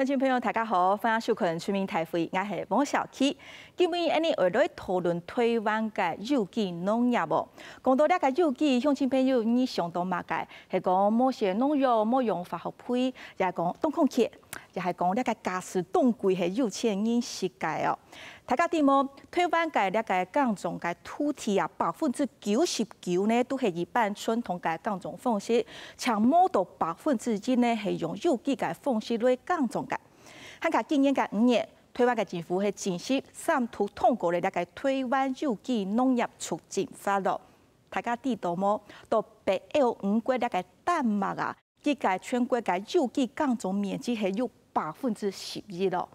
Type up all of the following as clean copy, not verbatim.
听众朋友，大家好，欢迎收看全民台会，我是王小琪。今日我哋来讨论台湾嘅有机农业哦。讲到呢个有机，乡亲朋友你相当了解，系讲某些农药冇用化学配，也系讲动空气，也系讲呢个家私冻柜系有钱人世界哦。大家知冇？台湾嘅呢个耕种嘅土地啊，99%呢都系一般传统嘅耕种方式，像冇到1%呢系用有机嘅方式来耕种嘅。喺佢今年嘅5年，台湾嘅政府係正式3讀通過了呢個台灣有機農業促進法咯。大家知道冇？到北歐5國呢個丹麥啊，佢嘅全國嘅有機耕種面積係有11%咯。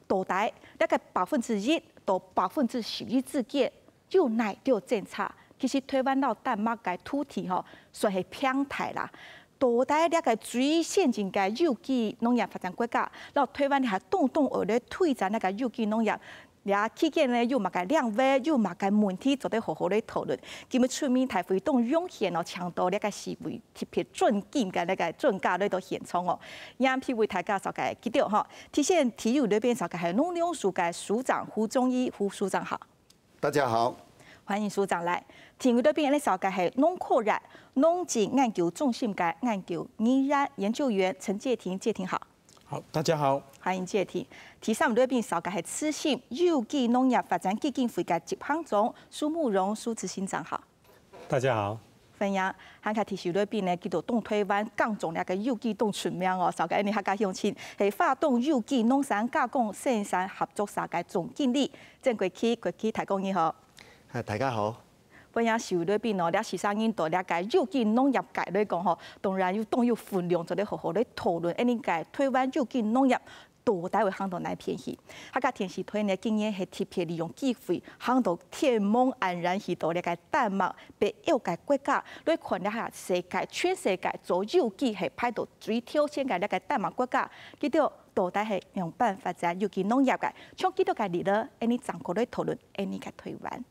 到底呢個1%到11%之間有哪條政策？其實台灣到丹麥嘅土地嗬，算係偏大啦。到底呢個最先進嘅有機農業發展國家，然後台灣係動而嚟推展呢個有機農業，也期間呢有乜嘅兩位，有乜嘅問題，做得好好嚟討論。今日出面台會當湧現哦，搶到呢個是為特別尊敬嘅呢個專家嚟到現場哦。讓譬為大家所嘅記得嗬，體現體育裏邊所嘅係農糧署嘅署長胡忠義，胡署長好。大家好。歡迎署長來。田裏邊呢首嘅係農科院農技研究中心嘅研究擬染研究員陳介廷，介廷好。好，大家好。歡迎介廷。第三裏邊首嘅係慈心有機農業發展基金會嘅執行長蘇慕容蘇執行長好。大家好。歡迎。喺個提示裏邊呢，叫做東台灣耕種呢個有機動出名哦，首嘅呢客家鄉親係發動有機農產加工生產合作社嘅總經理鄭國基提供你好。大家好。本日社會裏邊哦，啲時生人到呢個有機農業界嚟講嗬，當然要當要分量做啲好好嚟討論，呢個台灣有機農業到底會行到哪偏去？客家電視台呢，今年係特別利用機會行到天茫黯然去到呢個丹麥、北歐嘅國家，嚟看一下全世界做有機係排到最挑戰嘅呢個丹麥國家，佢哋到底係用辦法在有機農業嘅，從幾多個例子，呢整個嚟討論呢個台灣。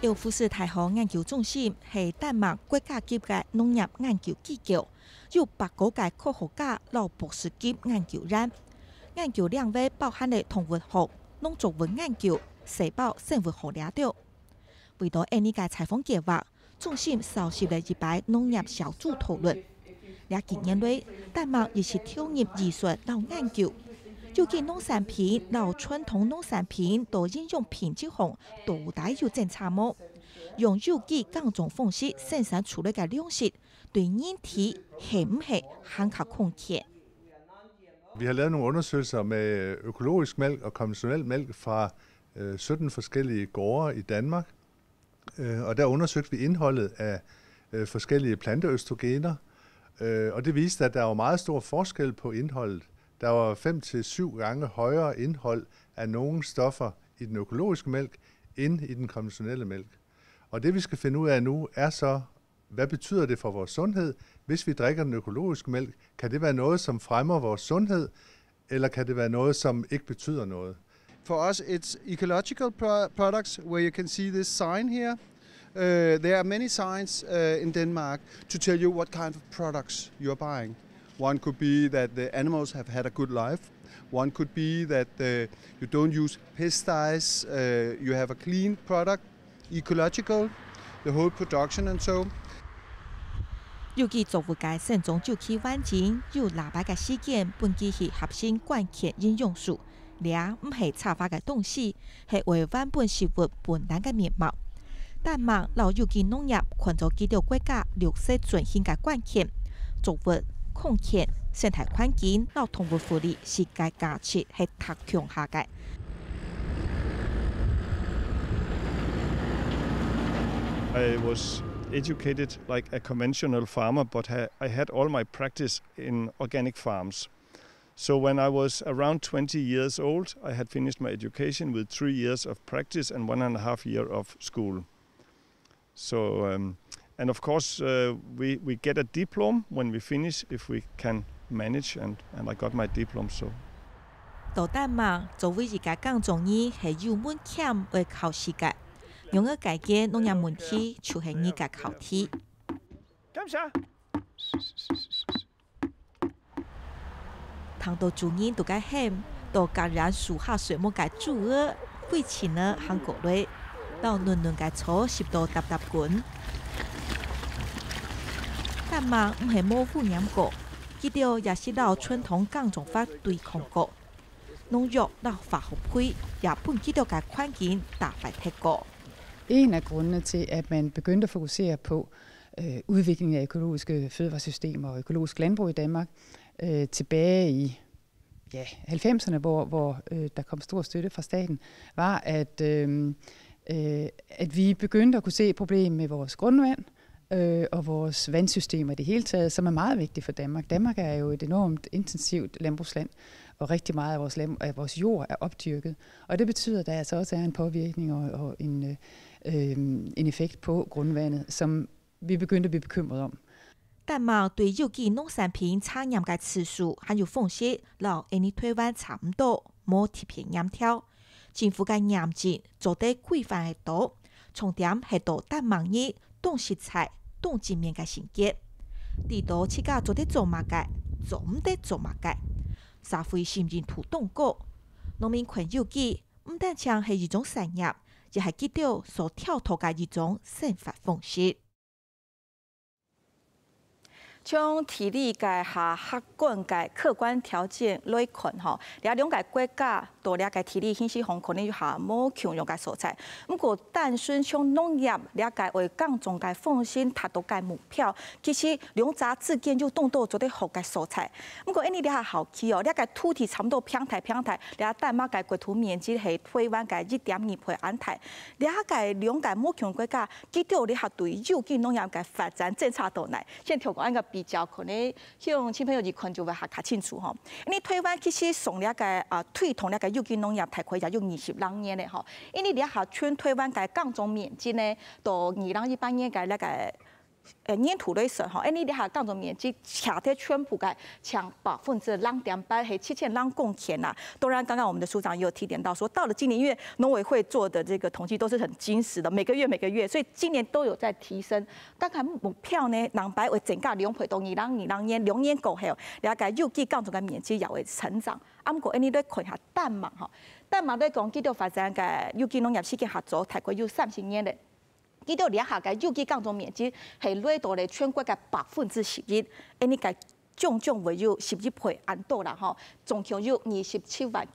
姚富士大學研究中心係丹麥國家級嘅農業研究機構，有8個嘅科學家攞博士級研究人，研究領域包含了動物學、農作物研究、細胞生物學領域。為咗呢個採訪計劃，中心召集了一排農業小組討論。呢幾年內，丹麥亦是投入技術到研究。有機農產品同傳統農產品都應用品質法到底有政策冇？用有機耕種方式生產出嚟嘅糧食，對人體係唔係很較空氣？ Vi har lavet nogle undersøgelser med økologisk mælk og konventionel mælk fra 17 forskellige gårde i Danmark. Og der undersøgte vi indholdet af forskellige planteøstrogener. Og det viste, at der var meget stor forskel på indholdet. Der var 5 til 7 gange højere indhold af nogle stoffer i den økologiske mælk end i den konventionelle mælk. Og det vi skal finde ud af nu er så, hvad betyder det for vores sundhed, hvis vi drikker den økologiske mælk? Kan det være noget, som fremmer vores sundhed, eller kan det være noget, som ikke betyder noget? For us, it's ecological products, where you can see this sign here. There are many signs in Denmark to tell you what kind of products you're buying. One could be that the animals have had a good life. One could be that you don't use pesticides, you have a clean product, ecological, the whole production and so. 有機作物嘅生長周期環境有喇叭嘅時間，本機係核心關鍵應用數，倆唔係插花嘅東西，係為原本事物本來嘅面貌。丹麥老有機農業看做幾條國家綠色轉型嘅關鍵，作物、空氣、生態環境、老動物福利世界價值係特強下嘅。I was educated like a conventional farmer, but I had all my practice in organic farms. So when I was around 20 years old, I had finished my education with 3 years of practice and 1.5 years of school. So, and of course, we get a diploma when we finish if we can manage, and I got my diploma. So. 到丹麦作为一家港中医系有门槛的考试嘅，用个解决农业问题就是你嘅考题。谈到主人都该喊，到感染树下水木嘅主儿，会前呢韩国类，到嫩嫩嘅草拾到搭搭滚。丹麦唔系冇污染过，佢哋也是老传统港种法对抗过。農藥到化學配，也本基到嘅環境大為提高。En af grundene til, at man begyndte at fokusere på udviklingen af økologiske fødevaresystemer og økologisk landbrug i Danmark tilbage i 90'erne, hvor der kom stor støtte fra staten, var, at vi begyndte at kunne se problemer med vores grundvand og vores vandsystemer i det hele taget, som er meget vigtigt for Danmark. Danmark er jo et enormt intensivt landbrugsland, og rigtig meget af vores jord er opdyrket. Og det betyder, at der altså også er en påvirkning og en effekt på grundvandet, som vi begyndte at blive bekymret om. 但嘛，对有機農產品產業嘅次數還有風險，老印尼台灣差唔多，冇特別嚴條。政府嘅嚴禁做得規範嘅多，重點係到丹麥人懂食材、懂前面嘅性格。地道自家做得做乜嘅，做唔得做乜嘅。社會甚至土動過，農民群有機唔單淨係一種產業，亦係佢哋所跳脫嘅一種生活方式。從地理嘅下客觀嘅客觀條件來看，吼，兩個國家都兩個地理信息方可能有下冇強弱嘅所在。不過，但是從農業兩個為港中嘅方針達到嘅目標，其實兩者之間有動到做得好嘅所在。不過，呢兩個好奇哦，兩個土地差唔多平台，兩個丹麥嘅國土面積係台灣嘅1.2倍安泰。兩個冇強國家，佢哋咧係對有機農業嘅發展政策度嚟，先調講一個。比較可能像小朋友一看就會較清楚吼，因為台灣其實從了個推動了個有機農業大概也有20年咧吼，因為了下全台灣個港種面積呢，到2018年個那個年土來算吼，因為了下港種面積恰得全部個搶0.8%係7000人公頃啦。當然，剛剛我們的署長也有提點到說，到了今年因為農委會做的這個統計都是很精實的，每個月，所以今年都有在提升。剛才目標呢，人白為增加2倍到2022年2年過後，了解有機港種嘅面積也會成長。啱過，你來看下丹麥吼，丹麥來講，佢哋發展嘅有機農業時間合作大概有30年咧。佢哋兩下嘅有機港種面積係累到咧全國嘅11%，呢個種會有11倍安多啦吼，總共有27.9萬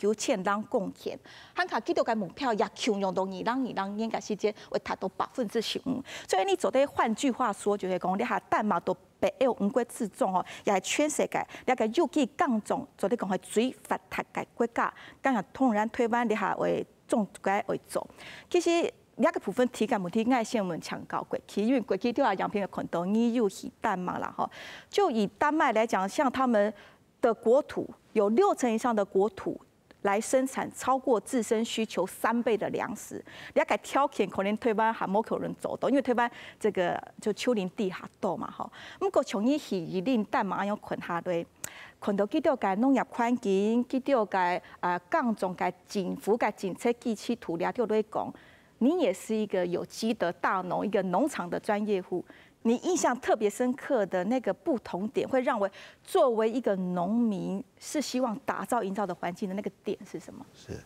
人公頃。韓國佢哋嘅目標也強用到2022年嘅時間會達到15%。所以你做得換句話說，就係講你下丹麥到北歐5國之中吼，也係全世界兩個有機港種做得講係最發達嘅國家。咁啊，當然台灣你下為種嘅為做，其實。兩個部分體感問題，愛先我們強調國旗，因為國旗都要洋平的看到你有去丹麥啦哈。就以丹麥來講，像他們的國土有60%以上的國土來生產超過自身需求3倍的糧食。兩個條件可能台灣還冇可能做到，因為台灣這個就丘陵地下多嘛哈。不過從以以令丹麥要看下對。看到佢哋嘅農業環境，佢哋嘅港種嘅政府嘅政策機器圖咧，都來講。你也是一個有機的大農，一個農場的專業戶。你印象特別深刻的那個不同點，會讓我作為一個農民是希望營造的環境的那個點是什麼？是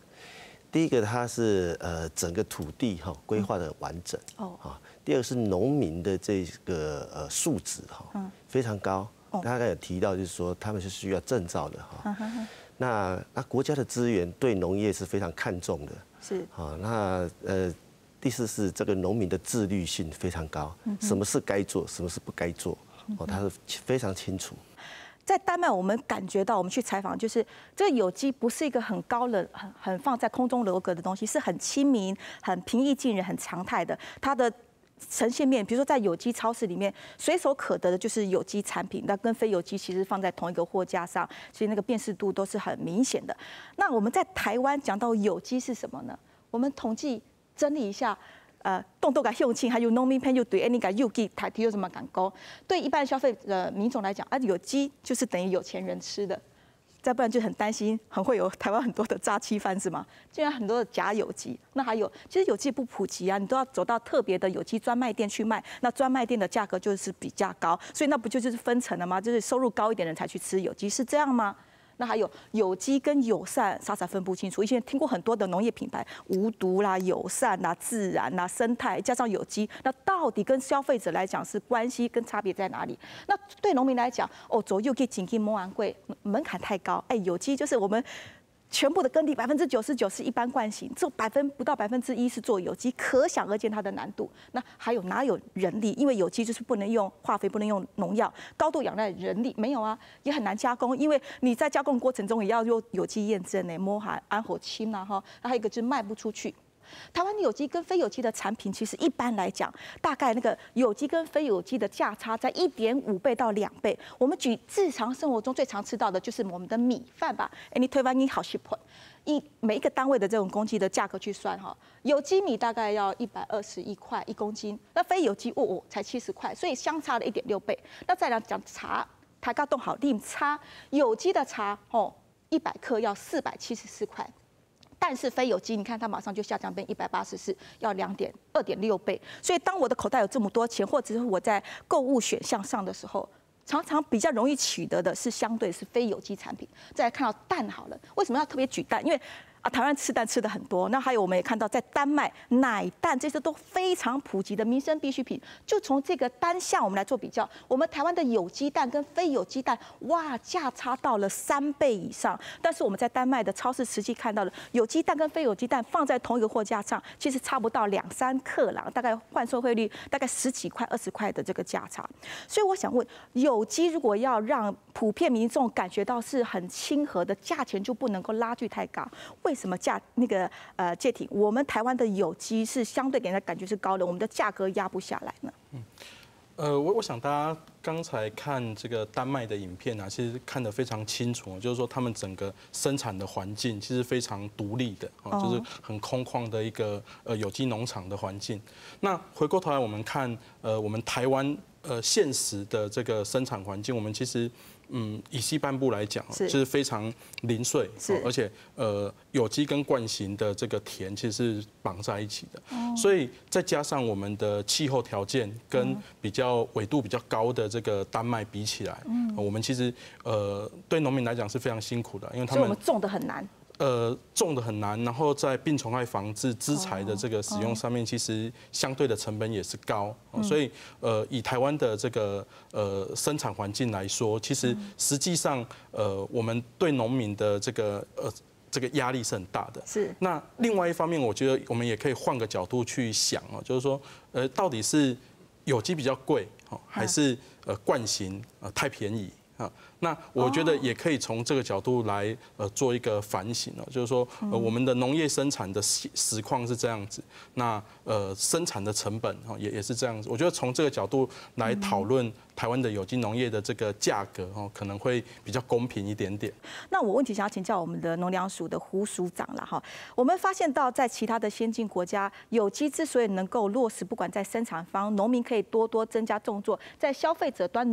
第一個，它是整個土地哈規劃的完整哦。第二個是農民的這個素質哈非常高。大概有提到就是說，他們是需要證照的哈。那國家的資源對農業是非常看重的。是。好，那第四是這個農民的自律性非常高，什麼事該做，什麼事不該做，哦，他是非常清楚。在丹麥，我們感覺到，我們去採訪，就是這個有機不是一個很高冷、很放在空中樓閣的東西，是很親民、很平易近人、很常態的。它的呈現面，比如說在有機超市裡面，隨手可得的就是有機產品，那跟非有機其實放在同一個貨架上，所以那個辨識度都是很明顯的。那我們在台灣講到有機是什麼呢？我們統計整理一下。动作嘅向前，还有农民朋友对那个有机他提有什么感觉？对一般消费民众来讲，有机就是等于有钱人吃的。再不然就很担心，会有台湾很多的诈欺犯是吗？竟然很多的假有机，那还有其实有机不普及啊，你都要走到特别的有机专卖店去卖，那专卖店的价格就是比较高，所以那不就是分层了吗？就是收入高一点的人才去吃有机，是这样吗？那还有有机跟友善，傻傻分不清楚。以前听过很多的农业品牌，无毒啦、友善啦、自然啦、生态，加上有机，那到底跟消费者来讲是关系跟差别在哪里？那对农民来讲，走又可以紧紧摸昂贵，门槛太高。有机就是我们。全部的耕地99%是一般惯性，只有不到1%是做有机，可想而知它的难度。那还有哪有人力？因为有机就是不能用化肥，不能用农药，高度仰赖人力，没有啊，也很难加工，因为你在加工过程中也要用有机验证呢，摸含安火氢啊哈，还有一个就是卖不出去。台湾的有机跟非有机的产品，其实一般来讲，大概那个有机跟非有机的价差在1.5倍到2倍。我们举日常生活中最常吃到的就是我们的米饭吧，你推翻你好食谱，每一个单位的这种公斤的价格去算哈，有机米大概要121块1公斤，那非有机才70块，所以相差了1.6倍。那再来讲茶，台高冻好另差，有机的茶100克要474块。但是非有机，你看它马上就下降变184，要2.6倍。所以当我的口袋有这么多钱，或者是我在购物选项上的时候，常常比较容易取得的是相对是非有机产品。再来看到蛋好了，为什么要特别举蛋？因为台湾吃蛋吃的很多，那还有我们也看到在丹麦奶蛋这些都非常普及的民生必需品。就从这个单项我们来做比较，我们台湾的有机蛋跟非有机蛋，哇，价差到了3倍以上。但是我们在丹麦的超市实际看到的有机蛋跟非有机蛋放在同一个货架上，其实差不到2-3克朗，大概换算汇率大概10几块、20块的这个价差。所以我想问，有机如果要让普遍民众感觉到是很亲和的，价钱就不能够拉距太高。为什么介挺我们台湾的有机是相对给人家感觉是高的，我们的价格压不下来呢？我想大家刚才看这个丹麦的影片啊，其实看得非常清楚，就是说他们整个生产的环境其实非常独立的，就是很空旷的一个有机农场的环境。那回过头来我们看我们台湾现实的这个生产环境，我们其实以西半部来讲，就是非常零碎，而且有机跟惯型的这个田其实是绑在一起的，所以再加上我们的气候条件跟比较纬度比较高的这个丹麦比起来，我们其实对农民来讲是非常辛苦的，因为他们我们种的很难。种的很难，然后在病虫害防治、资材的这个使用上面，其实相对的成本也是高，所以以台湾的这个生产环境来说，其实实际上我们对农民的这个压力是很大的。是。那另外一方面，我觉得我们也可以换个角度去想就是说到底是有机比较贵还是惯型太便宜？那我觉得也可以从这个角度来做一个反省就是说我们的农业生产的实况是这样子，那生产的成本也是这样子。我觉得从这个角度来讨论台湾的有机农业的这个价格可能会比较公平一点点。那我问题想要请教我们的农粮署的胡署长了哈。我们发现到在其他的先进国家，有机之所以能够落实，不管在生产方，农民可以多增加种作，在消费者端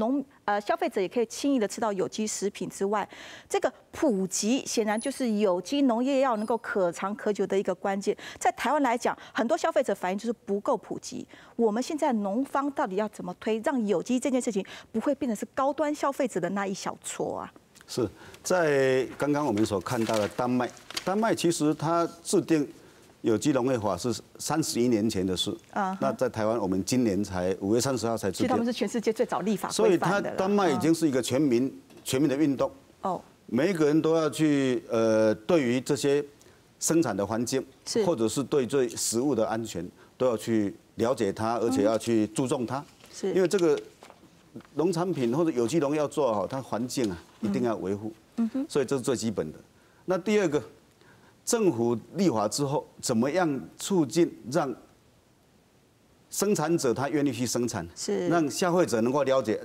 消费者也可以轻易的吃到有机食品之外，这个普及显然就是有机农业要能够可长可久的一个关键。在台湾来讲，很多消费者反映就是不够普及。我们现在农方到底要怎么推，让有机这件事情不会变成是高端消费者的那一小撮啊？是在刚刚我们所看到的丹麦其实它制定有机农业法是31年前的事，那在台湾我们今年才5月30号才制定。其实他们是全世界最早立法所以它丹麦已经是一个全民的运动。每一个人都要去对于这些生产的环境，或者是对食物的安全，都要去了解它，而且要去注重它。因为这个农产品或者有机农业要做好，它环境一定要维护。所以这是最基本的。那第二个，政府立法之后，怎么样促进让生产者他愿意去生产，让消费者能够了解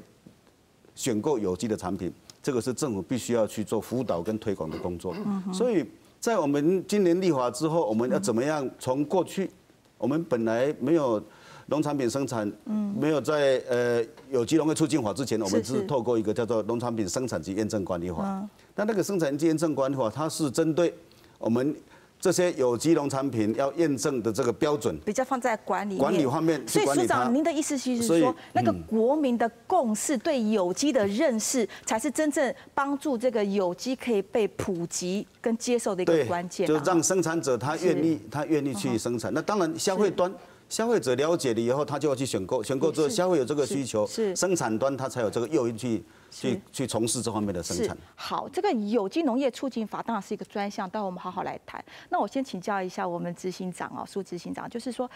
选购有机的产品，这个是政府必须要去做辅导跟推广的工作。所以在我们今年立法之后，我们要怎么样从过去我们本来没有农产品生产，没有在有机农业促进法之前，我们是透过一个叫做农产品生产及验证管理法。那个生产及验证管理法，它是针对我们这些有机农产品要验证的这个标准，比较放在管理方面。所以署长，您的意思是说，那个国民的共识对有机的认识，才是真正帮助这个有机可以被普及跟接受的一个关键。就让生产者他愿意去生产。那当然，消费者了解了以后，他就要去选购，选购之后消费有这个需求，生产端他才有这个诱因去从事这方面的生产。好，这个有机农业促进法当然是一个专项，待会我们好好来谈。那我先请教一下我们执行长苏执行长，就是说，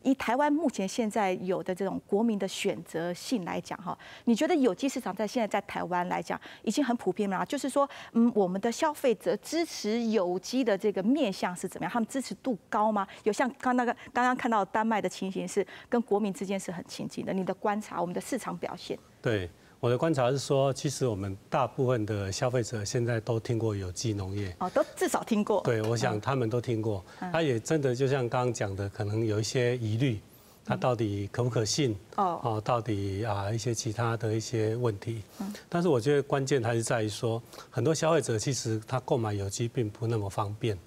以台湾目前现在有的这种国民的选择性来讲你觉得有机市场现在在台湾来讲已经很普遍了？就是说，我们的消费者支持有机的这个面向是怎么样？他们支持度高吗？有像刚刚看到丹麦的情形是跟国民之间是很亲近的。你的观察，我们的市场表现？对。我的观察是说，其实我们大部分的消费者现在都听过有机农业，都至少听过。对，我想他们都听过。他也真的就像刚刚讲的，可能有一些疑虑，它到底可不可信？到底一些其他的一些问题。但是我觉得关键还是在于说，很多消费者其实他购买有机并不那么方便。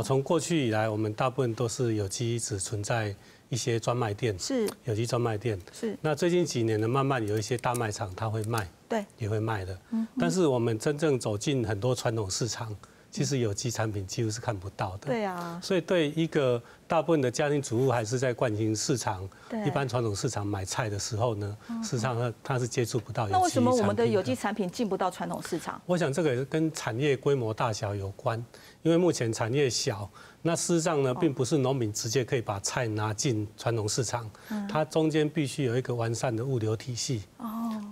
从过去以来，我们大部分都是有机只存在一些专卖店，是有机专卖店，是。那最近几年呢，慢慢有一些大卖场它会卖，对，也会卖的。但是我们真正走进很多传统市场，其实有机产品几乎是看不到的。对啊。所以对一个大部分的家庭主妇还是在惯性市场，一般传统市场买菜的时候呢，事实上它是接触不到有机产品的。那为什么我们的有机产品进不到传统市场？我想这个跟产业规模大小有关，因为目前产业小。那事实上呢，并不是农民直接可以把菜拿进传统市场，它中间必须有一个完善的物流体系。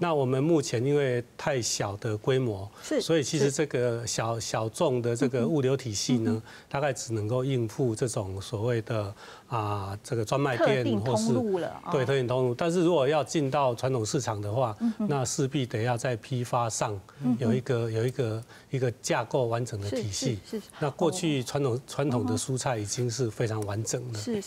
那我们目前因为太小的规模，所以其实这个小众的这个物流体系呢，大概只能够应付这种所谓的这个专卖店或是对特定通路。但是如果要进到传统市场的话，那势必得要在批发上有一个架构完整的体系。那过去传统的蔬菜已经是非常完整的。是，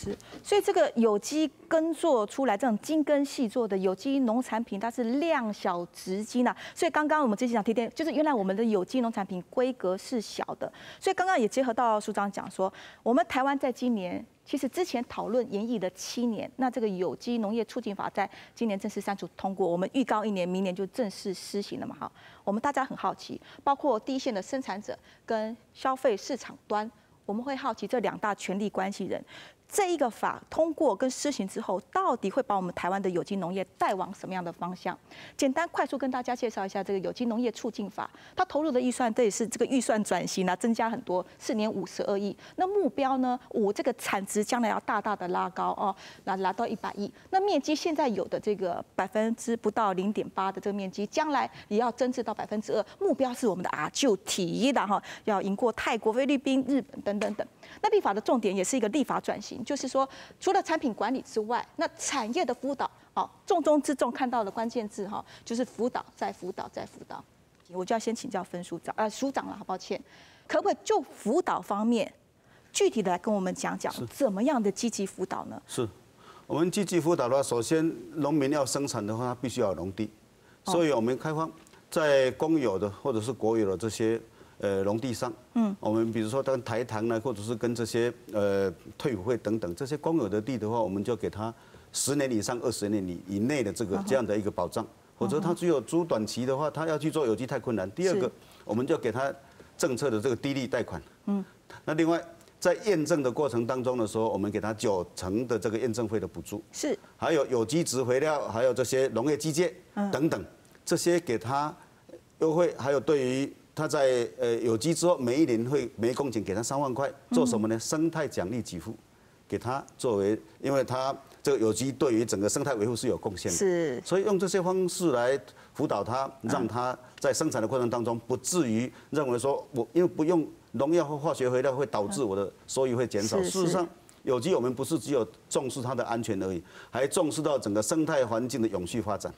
所以这个有机耕作出来这种精耕细作的有机农产品，它是量小质精啊。所以刚刚我们之前讲提点，就是原来我们的有机农产品规格是小的。所以刚刚也结合到署长讲说，我们台湾在今年其实之前讨论研议了7年，那这个有机农业促进法在今年正式删除通过，我们预告1年，明年就正式施行了嘛。好，我们大家很好奇，包括第一线的生产者跟消费市场端。我们会好奇这2大权力关系人，这一个法通过跟施行之后，到底会把我们台湾的有机农业带往什么样的方向？简单快速跟大家介绍一下这个有机农业促进法，它投入的预算，这也是这个预算转型增加很多，4年52亿。那目标呢，这个产值将来要大大的拉高那达到100亿。那面积现在有的这个不到0.8%的这个面积，将来也要增至到2%。目标是我们的就提的要赢过泰国、菲律宾、日本等等。那立法的重点也是一个立法转型，就是说除了产品管理之外，那产业的辅导，重中之重看到的关键字就是辅导再辅导再辅导。我就要先请教署长了，好抱歉，可不可以就辅导方面具体的来跟我们讲讲，怎么样的积极辅导呢？是我们积极辅导的话，首先农民要生产的话，他必须要有农地，所以我们开放在公有的或者是国有的这些农地上，我们比如说跟台糖呢，或者是跟这些退辅会等等这些公有的地的话，我们就给他10年以上20年以内的这样的一个保障，否则他只有租短期的话，他要去做有机太困难。第二个，我们就给他政策的这个低利贷款，那另外在验证的过程当中的时候，我们给他90%的这个验证费的补助，是，还有有机质肥料，还有这些农业基建等等，这些给他优惠，还有对于他在有机之后，每一年会每公顷给他3万块，做什么呢？生态奖励给付，给他作为，因为他这个有机对于整个生态维护是有贡献的，是，所以用这些方式来辅导他，让他在生产的过程当中不至于认为说我因为不用农药或化学肥料会导致我的收益会减少。事实上，有机我们不是只有重视它的安全而已，还重视到整个生态环境的永续发展。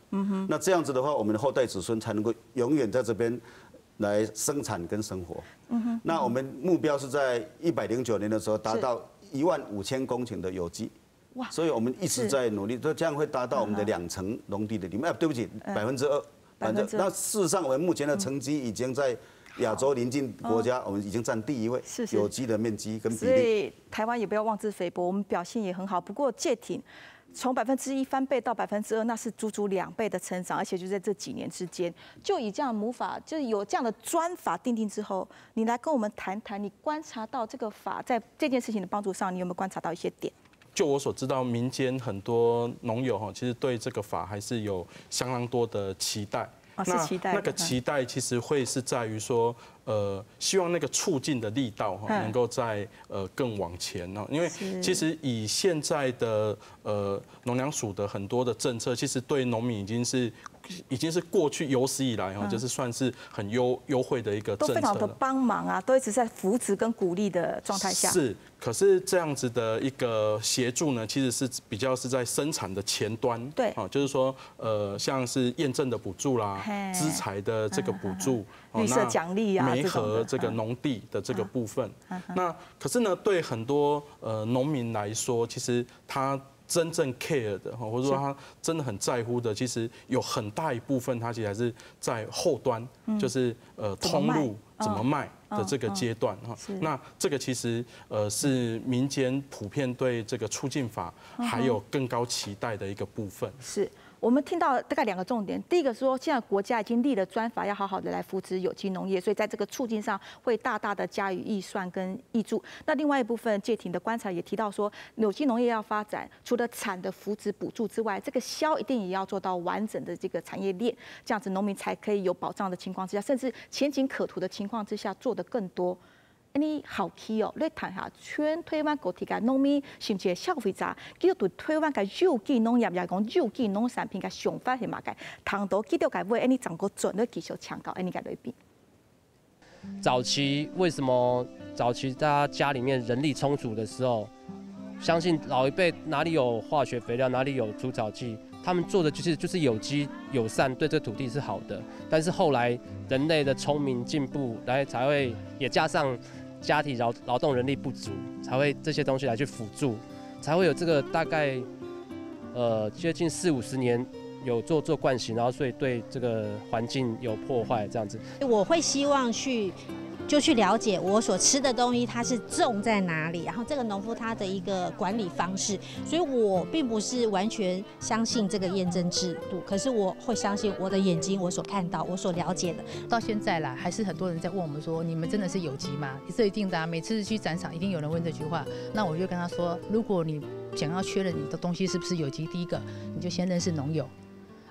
那这样子的话，我们的后代子孙才能够永远在这边来生产跟生活。那我们目标是在109年的时候达到15000公顷的有机。所以我们一直在努力，这样会达到我们的2成农地的里面。对不起，2%。那事实上，我们目前的成绩已经在亚洲邻近国家，我们已经占第1位，有机的面积跟比例。所以台湾也不要妄自菲薄，我们表现也很好。不过介挺从1%翻倍到2%，那是足足2倍的成长，而且就在这几年之间，就以这样的母法，就是有这样的专法定定之后，你来跟我们谈谈，你观察到这个法在这件事情的帮助上，你有没有观察到一些点？就我所知道，民间很多农友哈，其实对这个法还是有相当多的期待。那个期待其实会是在于说，希望那个促进的力道哈，能够在更往前哦。因为其实以现在的农粮署的很多的政策，其实对农民已经是过去有史以来哈，就是算是很优惠的一个政策了，都非常的帮忙啊，都一直在扶持跟鼓励的状态下。是，可是这样子的一个协助呢，其实是比较是在生产的前端，对，啊，就是说像是验证的补助啦，资材的这个补助，绿色奖励啊，媒合这个农地的这个部分。那可是呢，对很多农民来说，其实他真正 care 的，或者说他真的很在乎的，其实有很大一部分，他其实还是在后端，就是通路怎么卖的这个阶段哈。那这个其实是民间普遍对这个促进法还有更高期待的一个部分。是。我们听到大概2个重点，第一个说，现在国家已经立了专法，要好好的来扶持有机农业，所以在这个促进上会大大的加以预算跟挹注。那另外一部分，介挺的观察也提到说，有机农业要发展，除了产的扶持补助之外，这个销一定也要做到完整的这个产业链，这样子农民才可以有保障的情况之下，甚至前景可图的情况之下做得更多。你好奇哦，你谈下全台湾各地嘅农民甚至消费者，佢對台灣嘅有機農業，也講有機農產品嘅想法係嘛嘅，談到幾多嘅話，你整個準都繼續強調，你嘅裏邊。早期為什麼早期大家家裡面人力充足的時候，相信老一輩哪裡有化學肥料，哪裡有除草劑，他們做的就是有機友善，對這土地是好的。但是後來人類的聰明進步，來才會也加上家庭勞動人力不足，才會這些東西來去輔助，才會有這個大概接近40-50年有做慣行，然後所以對這個環境有破壞這樣子。我會希望去了解我所吃的東西它是種在哪裡，然後這個農夫他的一個管理方式，所以我並不是完全相信這個驗證制度，可是我會相信我的眼睛，我所看到，我所了解的。到現在啦，還是很多人在問我們說，你們真的是有機嗎？這一定的啊，每次去展場一定有人問這句話，那我就跟他說，如果你想要確認你的東西是不是有機，第一個你就先認識農友。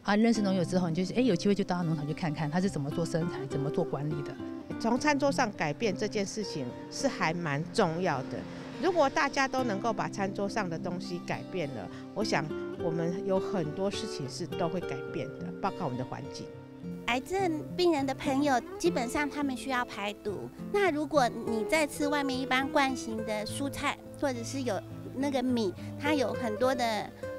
啊，認識農友之後，你就有機會就到農場去看看，他是怎麼做生產、怎麼做管理的。從餐桌上改變這件事情是還蠻重要的。如果大家都能夠把餐桌上的東西改變了，我想我們有很多事情是都會改變的，包括我們的環境。癌症病人的朋友基本上他們需要排毒，那如果你在吃外面一般慣行的蔬菜，或者是有那個米，它有很多的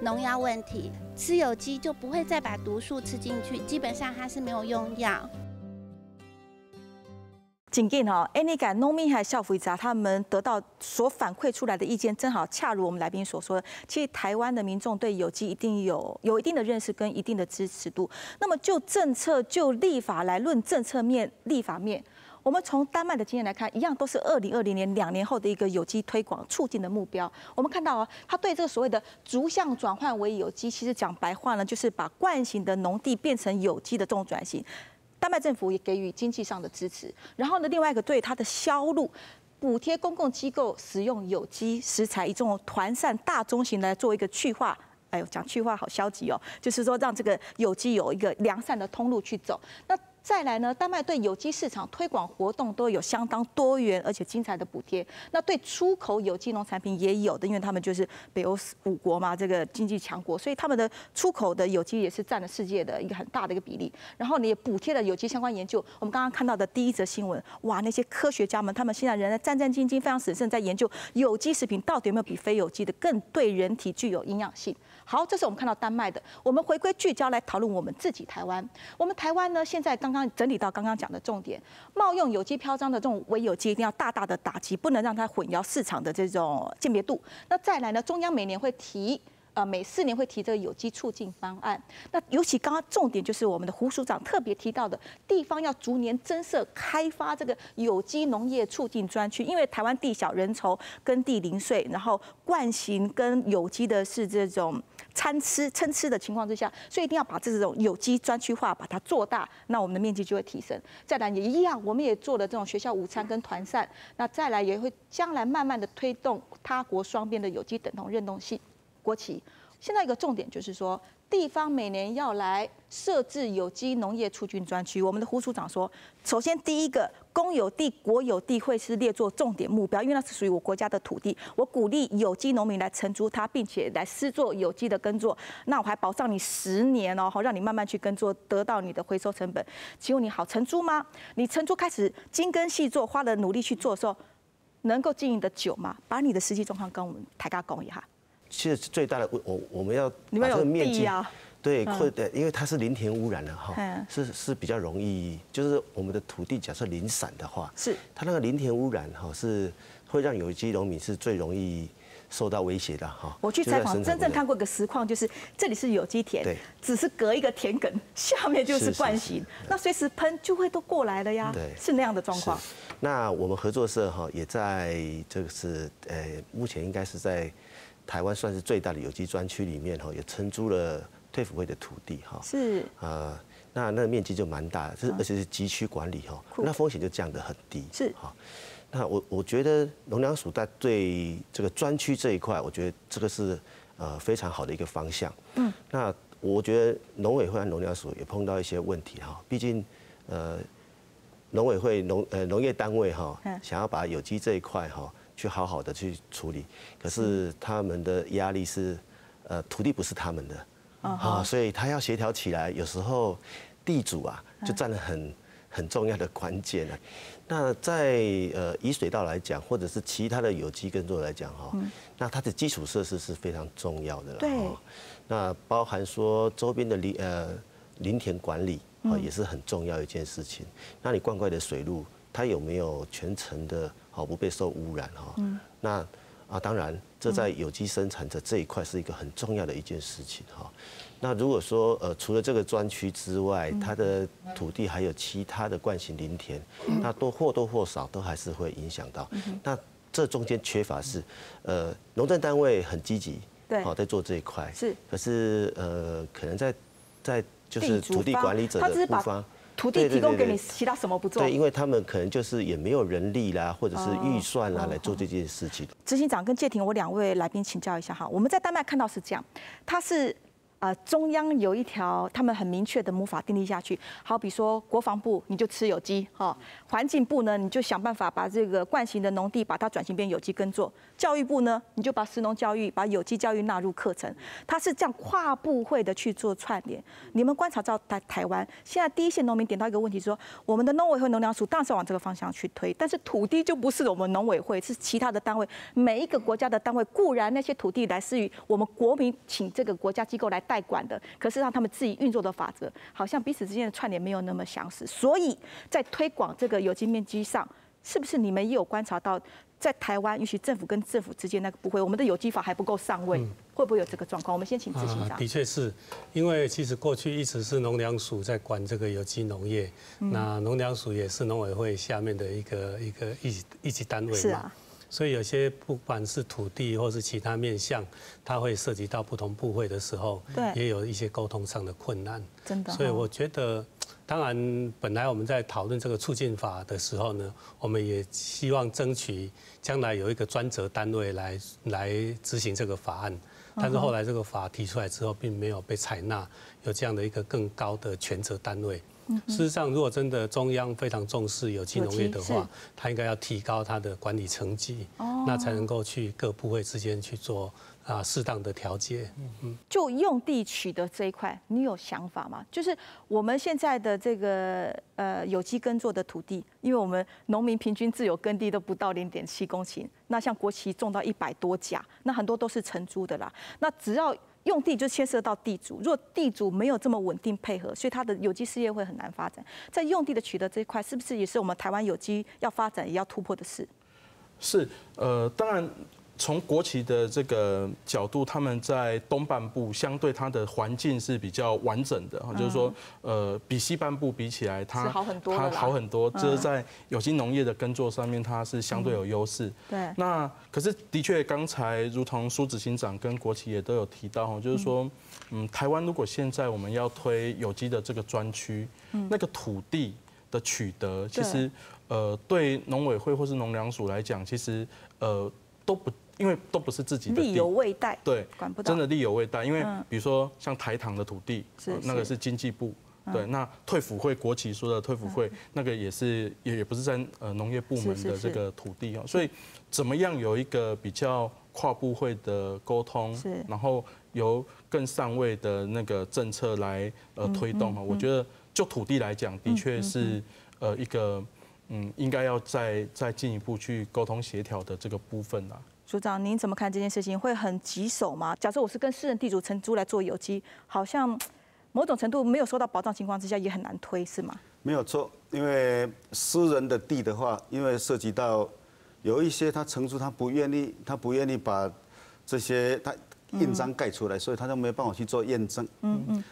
農藥問題，吃有機就不會再把毒素吃進去，基本上它是沒有用藥。真緊哦，你講農民還有消費者，他們得到所反饋出來的意見，正好恰如我們來賓所說的，其實台灣的民眾對有機一定有一定的認識跟一定的支持度。那麼就政策就立法來論政策面、立法面，我們從丹麥的經驗來看，一樣都是2020年2年後的一個有機推廣促進的目標。我們看到啊，他對這個所謂的逐項轉換為有機，其實講白話呢，就是把慣行的農地變成有機的這種轉型。丹麥政府也給予經濟上的支持，然後呢，另外一個對它的銷路補貼公共機構使用有機食材，以這種團膳大中型來做一個去化。哎呦，講去化好消極哦，就是說讓這個有機有一個良善的通路去走。那再來呢，丹麥對有機市場推廣活動都有相當多元而且精彩的補貼。那對出口有機農產品也有的，因為他們就是北歐5國嘛，這個經濟強國，所以他們的出口的有機也是佔了世界的一個很大的一個比例。然後呢，也補貼了有機相關研究。我們剛剛看到的第一則新聞，哇，那些科學家們，他們現在仍然戰戰兢兢、非常審慎在研究有機食品到底有沒有比非有機的更對人體具有營養性。好，這是我們看到丹麥的。我們回歸聚焦來討論我們自己台灣。我們台灣呢，現在剛刚整理到刚刚讲的重点，冒用有机标章的这种伪有机一定要大大的打击，不能让它混淆市场的这种鉴别度。那再来呢，中央每年会提。每4年会提这个有机促进方案，那尤其刚刚重点就是我们的胡署长特别提到的，地方要逐年增设开发这个有机农业促进专区，因为台湾地小人稠，耕地零碎，然后惯行跟有机的是这种参差的情况之下，所以一定要把这种有机专区化把它做大，那我们的面积就会提升。再来也一样，我们也做了这种学校午餐跟团膳，那再来也会将来慢慢的推动他国双边的有机等同认同性。国旗，现在一个重点就是说，地方每年要来设置有机农业促进专区。我们的胡署长说，首先第一个，公有地、国有地会是列作重点目标，因为那是属于我国家的土地，我鼓励有机农民来承租它，并且来施作有机的耕作。那我还保障你10年哦，让你慢慢去耕作，得到你的回收成本。请问你好承租吗？你承租开始精耕细作，花了努力去做的时候，能够经营的久吗？把你的实际状况跟我们大家讲一下。其实最大的我们要把这个面积对，因为它是林田污染了哈，是比较容易，就是我们的土地假设零散的话，是它那个林田污染哈是会让有机农民是最容易受到威胁的哈。我去采访，真正看过一个实况，就是这里是有机田，只是隔一个田埂，下面就是惯行，那随时喷就会都过来了呀，是那样的状况。那我们合作社哈也在这个是目前应该是在台湾算是最大的有机专区里面哈，也承租了退辅会的土地哈。是那个面积就蛮大的，而且是集区管理哈，那风险就降得很低。是哈。那我觉得农粮署在对这个专区这一块，我觉得这个是非常好的一个方向。那我觉得农委会和农粮署也碰到一些问题哈，毕竟农委会农业单位哈，想要把有机这一块哈去好好的去处理，可是他们的压力是土地不是他们的所以他要协调起来，有时候地主啊就占了很重要的关键啊。那在以水稻来讲，或者是其他的有机耕作来讲哈，那它的基础设施是非常重要的了。对。那包含说周边的林田管理也是很重要一件事情。那你灌溉的水路，它有没有全程的不被受污染哈？那当然，这在有机生产者这一块是一个很重要的一件事情哈。那如果说除了这个专区之外，它的土地还有其他的惯行林田，那或多或少都还是会影响到。那这中间缺乏是农政单位很积极，在做这一块，可是可能在就是土地管理者的部分。土地提供给你，其他什么不做？对，因为他们可能就是也没有人力啦，或者是预算啦来做这件事情。执行长跟介庭，我2位来宾请教一下哈。我们在丹麦看到是这样，它是中央有一条他们很明确的母法订立下去，好比说国防部你就吃有机哈，环境部呢你就想办法把这个惯行的农地把它转型变有机耕作，教育部呢你就把食农教育把有机教育纳入课程，它是这样跨部会的去做串联。你们观察到台湾现在第一线农民点到一个问题说，我们的农委会农粮署当然是往这个方向去推，但是土地就不是我们农委会，是其他的单位，每一个国家的单位固然那些土地来自于我们国民请这个国家机构来代管的，可是让他们自己运作的法则，好像彼此之间的串联没有那么详实。所以在推广这个有机面积上，是不是你们也有观察到，在台湾，尤其政府跟政府之间那个部会，我们的有机法还不够上位，会不会有这个状况？我们先请执行长。的确是，因为其实过去一直是农粮署在管这个有机农业，那农粮署也是农委会下面的一个一级单位嘛。是啊。所以有些不管是土地或是其他面向，它会涉及到不同部会的时候，也有一些沟通上的困难。真的。所以我觉得，当然本来我们在讨论这个促进法的时候呢，我们也希望争取将来有一个专责单位来执行这个法案。但是后来这个法提出来之后，并没有被采纳，有这样的一个更高的权责单位。事实上，如果真的中央非常重视有机农业的话，它应该要提高它的管理层级，那才能够去各部会之间去做适当的调节。就用地取得这一块，你有想法吗？就是我们现在的这个有机耕作的土地，因为我们农民平均自有耕地都不到0.7公顷，那像国旗种到100多甲，那很多都是承租的啦。那只要用地就牵涉到地主，如果地主没有这么稳定配合，所以它的有机事业会很难发展。在用地的取得这一块，是不是也是我们台湾有机要发展也要突破的事？是，当然。从国旗的这个角度，他们在东半部相对它的环境是比较完整的，就是说，比西半部比起来，它好很多，就是在有机农业的耕作上面，它是相对有优势。对。那可是的确，刚才如同苏执行长跟国旗也都有提到，就是说，台湾如果现在我们要推有机的这个专区，那个土地的取得，其实对农委会或是农粮署来讲，其实都不。因为都不是自己的地，力有未逮，对，管不到，真的力有未逮。因为比如说像台糖的土地，那个是经济部，对，那退辅会国旗说的退辅会，那个也不是在农业部门的这个土地哦，所以怎么样有一个比较跨部会的沟通，然后由更上位的那个政策来推动哈，我觉得就土地来讲，的确是一个应该要再进一步去沟通协调的这个部分啦。署长，您怎么看这件事情？会很棘手吗？假设我是跟私人地主承租来做有机，好像某种程度没有受到保障情况之下，也很难推，是吗？没有错，因为私人的地的话，因为涉及到有一些他承租，他不愿意把这些他印章盖出来，所以他就没办法去做验证。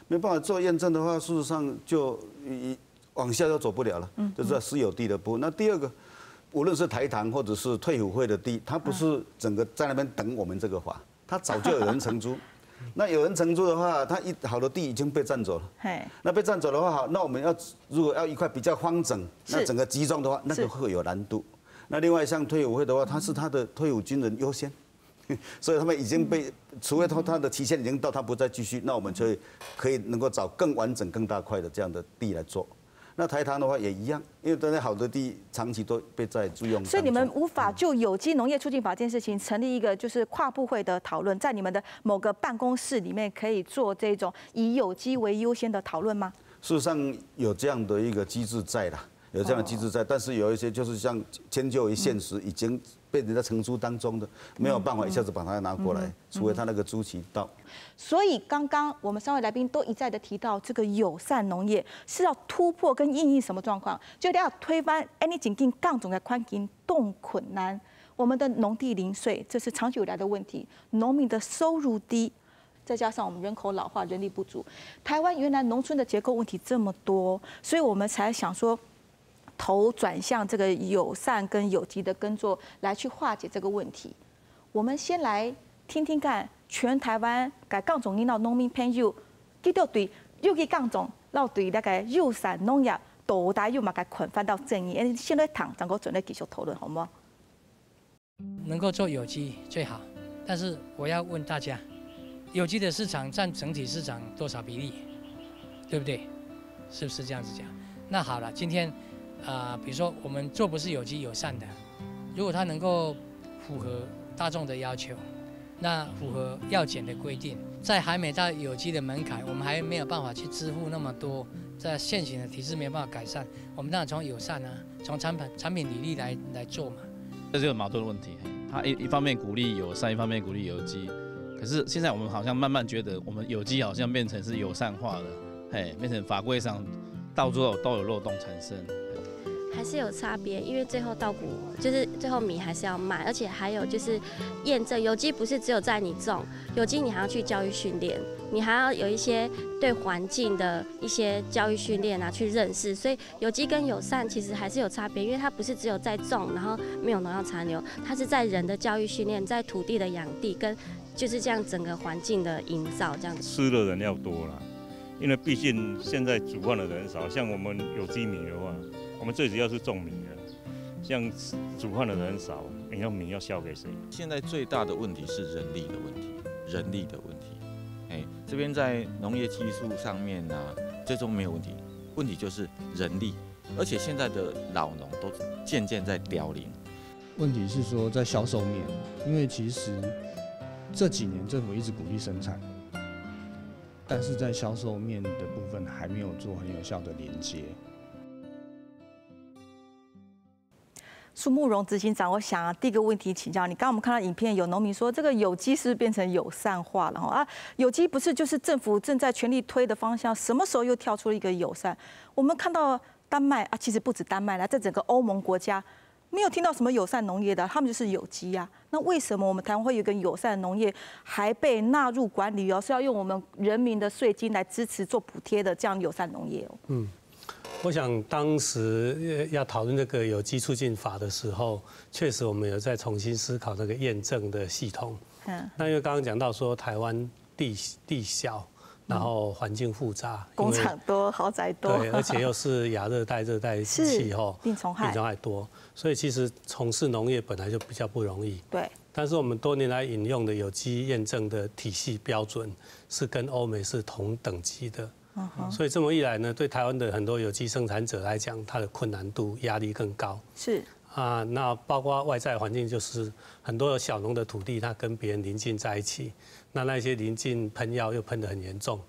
没办法做验证的话，事实上就往下就走不了了，就是在私有地的部分。那第二个。无论是台糖或者是退辅会的地，它不是整个在那边等我们这个法，它早就有人承租。那有人承租的话，它好的地已经被占走了。那被占走的话，好，那我们如果要一块比较方整，那整个集中的话，那个会有难度。那另外像退辅会的话，它是他的退伍军人优先，所以他们已经被，除非他的期限已经到，他不再继续，那我们就可以能够找更完整、更大块的这样的地来做。那台糖的话也一样，因为这些好的地长期都被在租用。所以你们无法就有机农业促进法这件事情成立一个就是跨部会的讨论，在你们的某个办公室里面可以做这种以有机为优先的讨论吗？事实上有这样的一个机制在啦，有这样的机制在，但是有一些就是像迁就于现实，已经被人家承租当中的，没有办法一下子把它拿过来，除非他那个租期到。所以刚刚我们3位来宾都一再的提到，这个友善农业是要突破跟因应什么状况，就要推翻你仅仅杠总的宽紧动困难，我们的农地零碎，这是长久以来的问题，农民的收入低。再加上我们人口老化、人力不足，台湾原来农村的结构问题这么多，所以我们才想说，头转向这个友善跟有机的耕作来去化解这个问题。我们先来听听看，全台湾甲港总领导农民朋友，记得对有机港总，然后对那个友善农业多大有嘛甲困翻到正义，先来谈，咱个准备继续讨论，好吗？能够做有机最好，但是我要问大家。有机的市场占整体市场多少比例，对不对？是不是这样子讲？那好了，今天，比如说我们做不是有机友善的，如果它能够符合大众的要求，那符合药检的规定，在还没到有机的门槛，我们还没有办法去支付那么多，在现行的体制没有办法改善，我们当然从友善啊，从产品比例来做嘛。这是有矛盾的问题，它一方面鼓励友善，一方面鼓励有机。可是现在我们好像慢慢觉得，我们有机好像变成是友善化了，变成法规上到处都有漏洞产生。还是有差别，因为最后稻谷就是最后米还是要卖，而且还有就是验证有机不是只有在你种，有机你还要去教育训练，你还要有一些对环境的一些教育训练啊，去认识。所以有机跟友善其实还是有差别，因为它不是只有在种，然后没有农药残留，它是在人的教育训练，在土地的养地跟就是这样整个环境的营造这样子。吃的人要多啦，因为毕竟现在煮饭的人少，像我们有机米的话，我们最主要是种米的，像煮饭的人少，你要米要销给谁？现在最大的问题是人力的问题，这边在农业技术上面呢，最终没有问题，问题就是人力，而且现在的老农都渐渐在凋零。问题是说在销售面，因为其实这几年政府一直鼓励生产，但是在销售面的部分还没有做很有效的连接。苏慕容执行长，我想第一个问题请教你。刚刚我们看到影片，有农民说这个有机是不是变成友善化了啊？有机不是就是政府正在全力推的方向，什么时候又跳出了一个友善？我们看到丹麦啊，其实不止丹麦啦，在整个欧盟国家没有听到什么友善农业的，他们就是有机啊。那为什么我们台湾会有一个友善农业还被纳入管理哦？是要用我们人民的税金来支持做补贴的这样友善农业哦？我想当时要讨论这个有机促进法的时候，确实我们有在重新思考这个验证的系统。那因为刚刚讲到说台湾地小，然后环境复杂，工厂多，豪宅多，对，而且又是亚热带、热带气候，病虫害多，所以其实从事农业本来就比较不容易。对。但是我们多年来引用的有机验证的体系标准是跟欧美是同等级的。所以这么一来呢，对台湾的很多有机生产者来讲，它的困难度、压力更高。是啊，那包括外在环境，就是很多小农的土地，它跟别人邻近在一起，那些邻近喷药又喷得很严重。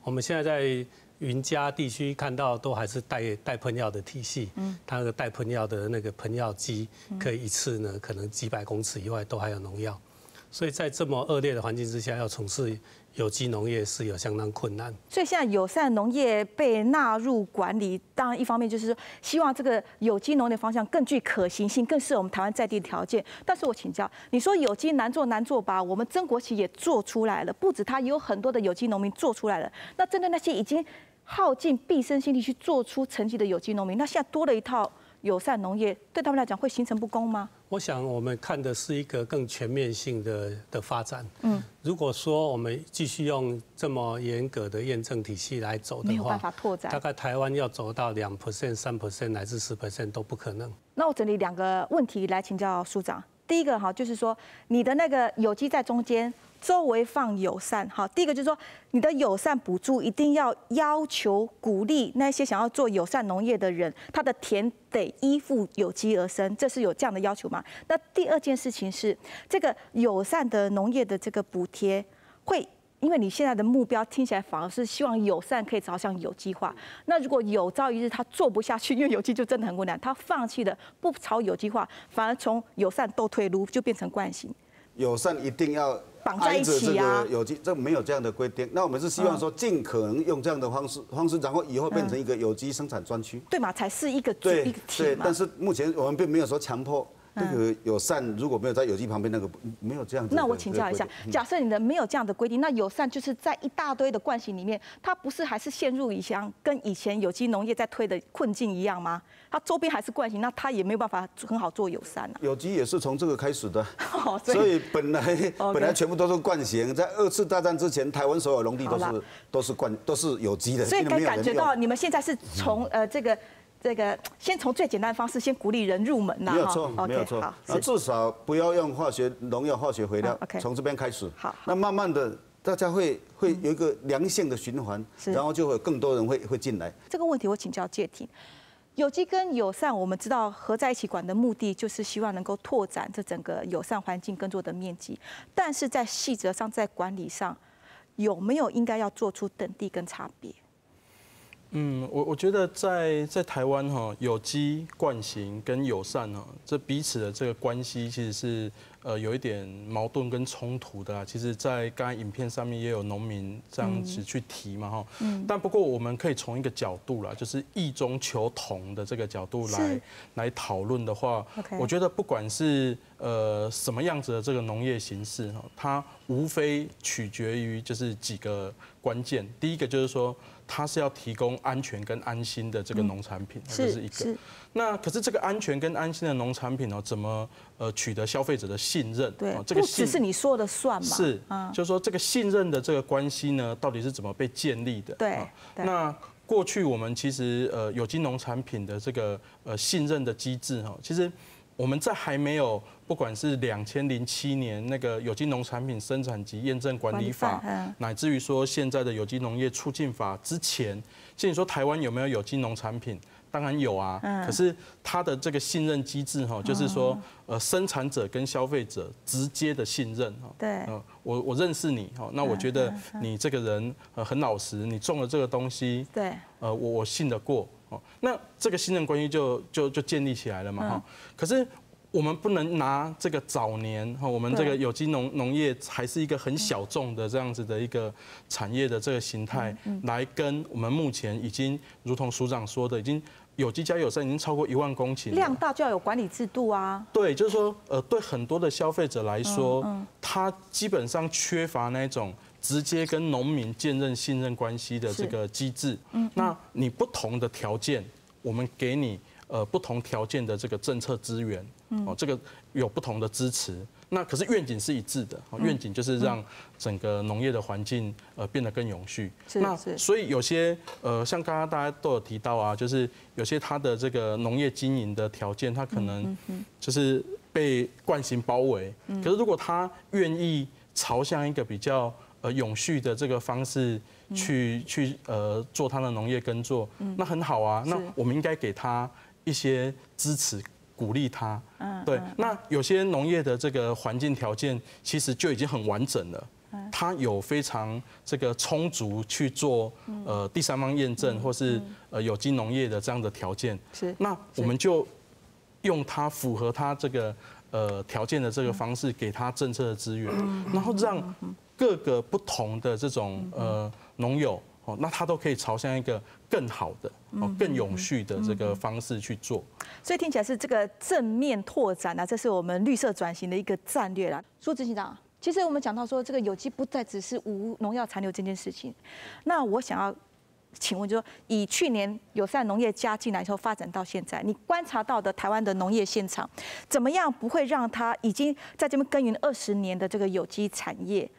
我们现在在云嘉地区看到都还是带喷药的体系，它那个带喷药的那个喷药机，可以一次呢可能几百公尺以外都还有农药，所以在这么恶劣的环境之下，要从事有机农业是有相当困难。所以现在友善农业被纳入管理，当然一方面就是说希望这个有机农业方向更具可行性，更适合我们台湾在地条件。但是我请教，你说有机难做吧？我们曾国旗也做出来了，不止它，也有很多的有机农民做出来了。那针对那些已经耗尽毕生心力去做出成绩的有机农民，那现在多了一套友善农业，对他们来讲会形成不公吗？我想我们看的是一个更全面性的发展。如果说我们继续用这么严格的验证体系来走的话，没有办法拓展，大概台湾要走到2%、3%乃至10%都不可能。那我整理2个问题来请教署长。第一个哈，就是说你的那个有机在中间，周围放友善。好，第一个就是说你的友善补助一定要求鼓励那些想要做友善农业的人，他的田得依附有机而生，这是有这样的要求吗？那第二件事情是，这个友善的农业的这个补贴会。因为你现在的目标听起来反而是希望友善可以朝向有机化，那如果有朝一日他做不下去，因为有机就真的很困难，他放弃了不朝有机化，反而从友善都退路，就变成惯性。友善一定要绑在一起啊，有机这没有这样的规定。那我们是希望说尽可能用这样的方式，然后以后变成一个有机生产专区。对嘛，才是一个一个体嘛。但是目前我们并没有说强迫。这个友善如果没有在有机旁边那个没有这样子。那我请教一下，假设你的没有这样的规定，那友善就是在一大堆的惯性里面，它不是还是陷入跟以前有机农业在推的困境一样吗？它周边还是惯性，那它也没有办法很好做友善啊。有机也是从这个开始的，所以本来全部都是惯性。在2次大战之前，台湾所有农地都是有机的，所以可以感觉到你们现在是从这个先从最简单的方式，先鼓励人入门啦。没有错，没有错。那至少不要用农药、化学肥料，从这边开始。好，那慢慢的，大家会有一个良性的循环，然后就会有更多人会进来。这个问题我请教介廷，有机跟友善，我们知道合在一起管的目的就是希望能够拓展这整个友善环境耕作的面积，但是在细则上，在管理上，有没有应该要做出等地跟差别？我觉得在台湾哈，有机惯行跟友善哈，这彼此的这个关系其实是有一点矛盾跟冲突的啦。其实，在刚才影片上面也有农民这样子去提嘛哈。但不过我们可以从一个角度啦，就是异中求同的这个角度来讨论的话，我觉得不管是什么样子的这个农业形式哈，它无非取决于就是几个关键。第一个就是说，它是要提供安全跟安心的这个农产品，这是一个。那可是这个安全跟安心的农产品哦，怎么取得消费者的信任？对，这个不只是你说的算嘛？是，就是说这个信任的这个关系呢，到底是怎么被建立的？对。那过去我们其实有机农产品的这个信任的机制哈，其实我们在还没有不管是2007年那个有机农产品生产及验证管理法，乃至于说现在的有机农业促进法之前，其实你说台湾有没有有机农产品？当然有啊，可是它的这个信任机制哈，就是说生产者跟消费者直接的信任哈。对，我认识你哈，那我觉得你这个人很老实，你种了这个东西，对，我信得过。哦，那这个信任关系就建立起来了嘛哈。可是我们不能拿这个早年哈，我们这个有机农业还是一个很小众的这样子的一个产业的这个形态，来跟我们目前已经如同署长说的，已经有机加友善已经超过1万公顷，量大就要有管理制度啊。对，就是说对很多的消费者来说，他基本上缺乏那种直接跟农民建立信任关系的这个机制。那你不同的条件，我们给你不同条件的这个政策资源，哦，这个有不同的支持。那可是愿景是一致的，愿景就是让整个农业的环境变得更永续。那所以有些像刚刚大家都有提到啊，就是有些它的这个农业经营的条件，它可能就是被惯性包围。可是如果他愿意朝向一个比较永续的这个方式去做他的农业耕作，那很好啊。那我们应该给他一些支持。鼓励他，对，那有些农业的这个环境条件其实就已经很完整了，它有非常这个充足去做第三方验证或是有机农业的这样的条件，那我们就用它符合它这个条件的这个方式，给它政策的资源，然后让各个不同的这种农友。那它都可以朝向一个更好的、更永续的这个方式去做。所以听起来是这个正面拓展啊，这是我们绿色转型的一个战略啦。苏执行长，其实我们讲到说，这个有机不再只是无农药残留这件事情。那我想要请问，就是说以去年友善农业加进来之后发展到现在，你观察到的台湾的农业现场，怎么样不会让它已经在这边耕耘20年的这个有机产业，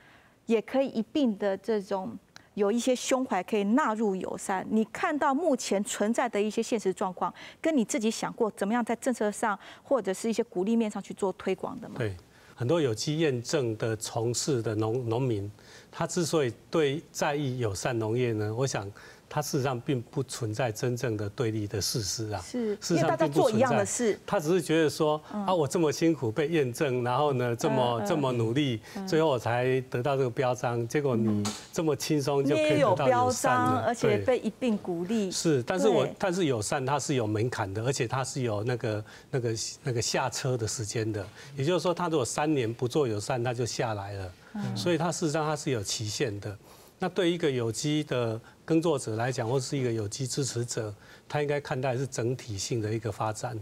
也可以一并的这种。有一些胸怀可以纳入友善，你看到目前存在的一些现实状况，跟你自己想过怎么样在政策上或者是一些鼓励面上去做推广的吗？对，很多有机验证的从事的农民，他之所以在意友善农业呢，我想。它事实上并不存在真正的对立的事实啊，是，因为大家做一样的事，他只是觉得说啊，我这么辛苦被验证，然后呢这么努力，最后我才得到这个标章，结果你这么轻松就可以得到友善了，而且被一并鼓励。是，但是友善它是有门槛的，而且它是有那个下车的时间的，也就是说，他如果3年不做友善，他就下来了，所以它事实上它是有期限的。那对一个有机的耕作者来讲，或是一个有机支持者，他应该看待是整体性的一个发展。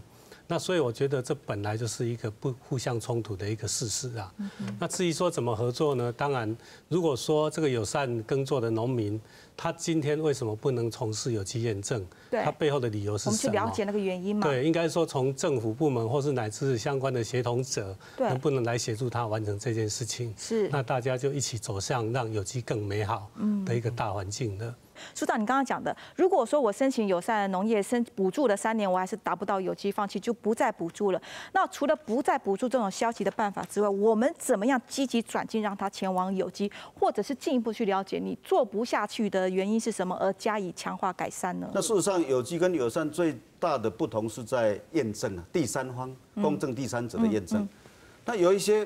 那所以我觉得这本来就是一个不互相冲突的一个事实啊。那至于说怎么合作呢？当然，如果说这个友善耕作的农民，他今天为什么不能从事有机验证？他背后的理由是什么？我们去了解那个原因嘛。对，应该说从政府部门或是乃至相关的协同者，能不能来协助他完成这件事情？是。那大家就一起走向让有机更美好的一个大环境的。署长，你刚刚讲的，如果说我申请友善农业补助了3年，我还是达不到有机，放弃就不再补助了。那除了不再补助这种消极的办法之外，我们怎么样积极转进，让它前往有机，或者是进一步去了解你做不下去的原因是什么，而加以强化改善呢？那事实上，有机跟友善最大的不同是在验证啊，第三方公正第三者的验证。那有一些。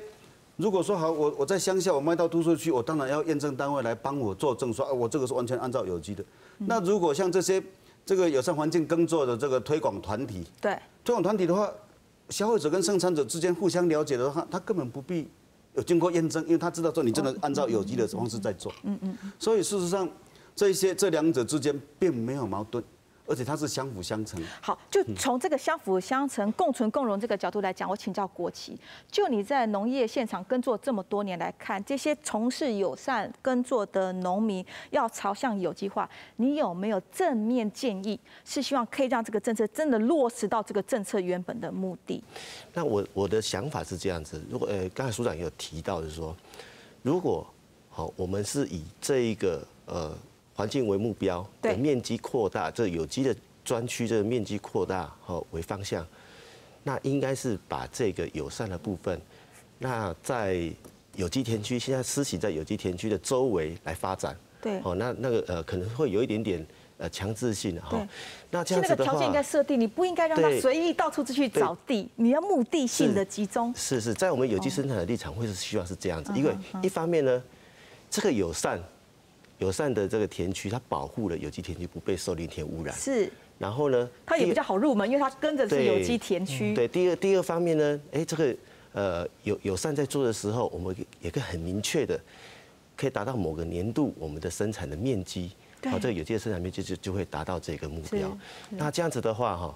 如果说好，我在乡下，我卖到都市区，我当然要验证单位来帮我做证，说我这个是完全按照有机的。那如果像这个友善环境耕作的这个推广团体，对推广团体的话，消费者跟生产者之间互相了解的话，他根本不必有经过验证，因为他知道说你真的按照有机的方式在做。所以事实上，这两者之间并没有矛盾。而且它是相辅相成。好，就从这个相辅相成、共存共荣这个角度来讲，我请教国旗，就你在农业现场耕作这么多年来看，这些从事友善耕作的农民要朝向有机化，你有没有正面建议，是希望可以让这个政策真的落实到这个政策原本的目的？那我的想法是这样子，如果刚才署长也有提到，就是说，如果好，我们是以这一个环境为目标，的面积扩大，这有机的专区这个面积扩大为方向，那应该是把这个友善的部分，那在有机田区现在施行在有机田区的周围来发展。对，那个可能会有一点点强制性的哈。那这样子的话，那个条件应该设定，你不应该让它随意到处去找地，你要目的性的集中。是，在我们有机生产的立场会是希望是这样子，因为一方面呢，这个友善友善的这个田区，它保护了有机田区不被受林田污染。是。然后呢，它也比较好入门，因为它跟着是有机田区。对，第二方面呢，这个友善在做的时候，我们也可以很明确的，可以达到某个年度我们的生产的面积。好，这个有机的生产面积就会达到这个目标。那这样子的话，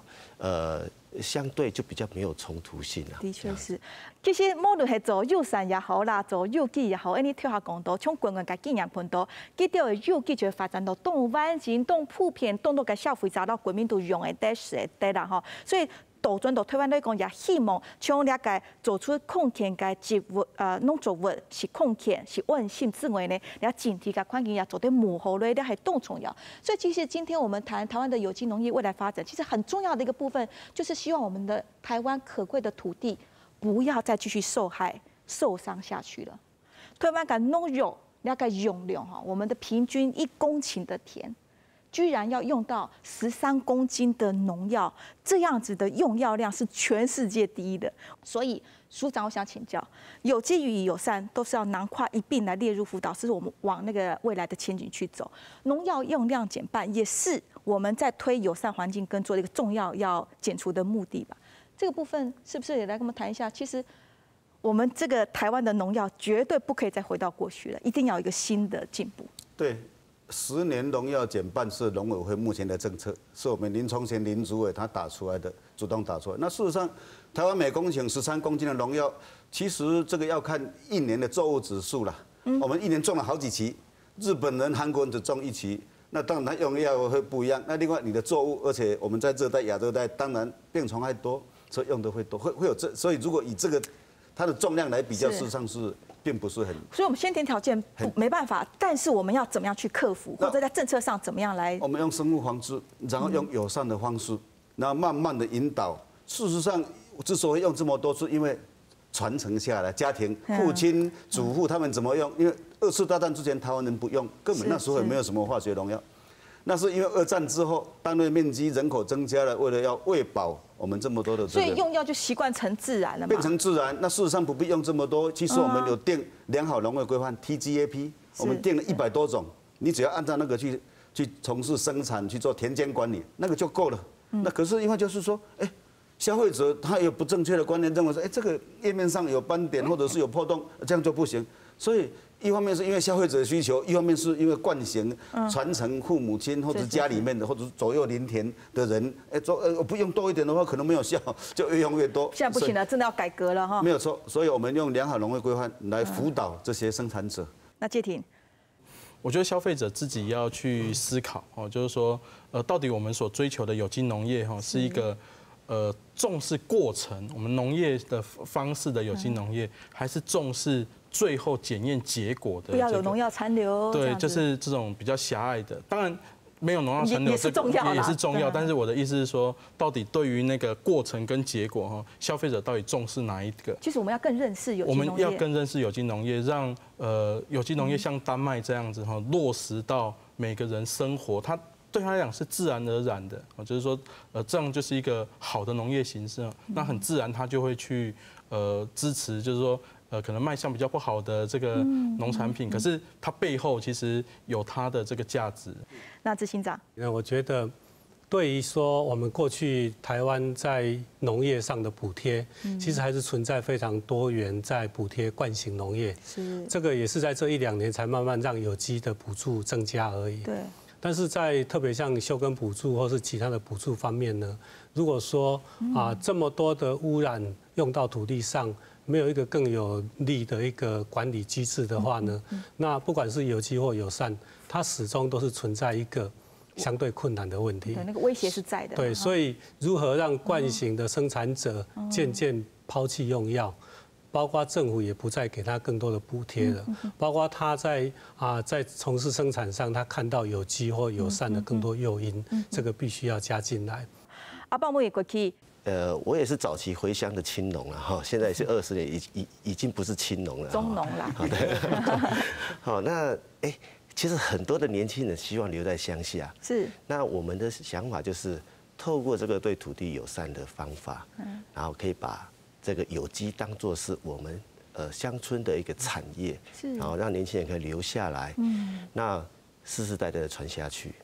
相对就比较没有冲突性了。的确是，其实无论是做友善也好啦，做有机也好，你跳下讲到，从滚滚个经验碰到，记到有机就会发展到动完整、动普遍、动到个消费者到国民都用的得是得啦吼，所以。倒转到台湾来讲，也希望从了解做出空间嘅植物农作物是空间是稳性之外呢，了整体嘅环境也做得模糊咧，还更重要。所以其实今天我们谈台湾的有机农业未来发展，其实很重要的一个部分，就是希望我们的台湾可贵的土地不要再继续受害受伤下去了。台湾嘅农药了解用量哈，我们的平均1公顷的田。居然要用到13公斤的农药，这样子的用药量是全世界第一的。所以，署长，我想请教，有机与友善都是要囊括一并来列入辅导，是我们往那个未来的前景去走。农药用量减半，也是我们在推友善环境耕作的一个重要要减除的目的吧？这个部分是不是也来跟我们谈一下？其实，我们这个台湾的农药绝对不可以再回到过去了，一定要有一个新的进步。对。10年农药减半是农委会目前的政策，是我们林聪贤林主委他打出来的，主动打出来。那事实上，台湾每公顷13公斤的农药，其实这个要看1年的作物指数啦。我们1年种了好几期，日本人、韩国人只种1期，那当然用药会不一样。那另外你的作物，而且我们在热带、亚热带，当然病虫害多，所以用的会多，会有这。所以如果以这个它的重量来比较，事实上是。并不是很，所以我们先天条件没办法，但是我们要怎么样去克服，或者在政策上怎么样来？我们用生物防治，然后用友善的方式，然后慢慢的引导。事实上，之所以用这么多，是因为传承下来，家庭父亲、祖父他们怎么用？因为2次大战之前台湾人不用，根本那时候也没有什么化学农药。那是因为2战之后，单位面积人口增加了，为了要喂饱我们这么多的，所以用药就习惯成自然了嘛。变成自然，那事实上不必用这么多。其实我们有定良好农业规范 TGAP， 我们定了100多种，你只要按照那个去从事生产去做田间管理，那个就够了。那可是因为就是说，消费者他有不正确的观念，认为说，这个页面上有斑点或者是有破洞，这样就不行。所以一方面是因为消费者的需求，一方面是因为惯行传承父母亲或者家里面的或者左右邻田的人，不用多一点的话可能没有效，就越用越多。现在不行了，真的要改革了哈。没有错，所以我们用良好农业规范来辅导这些生产者。那介廷，我觉得消费者自己要去思考哦，就是说，到底我们所追求的有机农业哈，是一个重视过程，我们农业的方式的有机农业，还是重视最后检验结果的？不要有农药残留。对，就是这种比较狭隘的。当然，没有农药残留也是重要，也是重要。但是我的意思是说，到底对于那个过程跟结果哈，消费者到底重视哪一个？其实我们要更认识有机农业。我们要更认识有机农业，让有机农业像丹麦这样子哈，落实到每个人生活，它对他来讲是自然而然的，就是说，这样就是一个好的农业形式，那很自然他就会去支持，就是说。可能卖相比较不好的这个农产品，可是它背后其实有它的这个价值。那执行长，我觉得对于说我们过去台湾在农业上的补贴，其实还是存在非常多元在补贴惯性农业。是这个也是在这1-2年才慢慢让有机的补助增加而已。对。但是在特别像休耕补助或是其他的补助方面呢，如果说这么多的污染用到土地上，没有一个更有利的一个管理机制的话呢，那不管是有机或友善，它始终都是存在一个相对困难的问题。对，那个威胁是在的。对，所以如何让惯性的生产者渐渐抛弃用药，包括政府也不再给他更多的补贴了，包括他在从事生产上，他看到有机或友善的更多诱因，这个必须要加进来。阿爸，我也过去。我也是早期回乡的青农了哈，现在也是20年，已经不是青农了，中农啦。好，那其实很多的年轻人希望留在乡下。是。那我们的想法就是透过这个对土地友善的方法，然后可以把这个有机当作是我们乡村的一个产业，然后让年轻人可以留下来。那世世代代的传下去，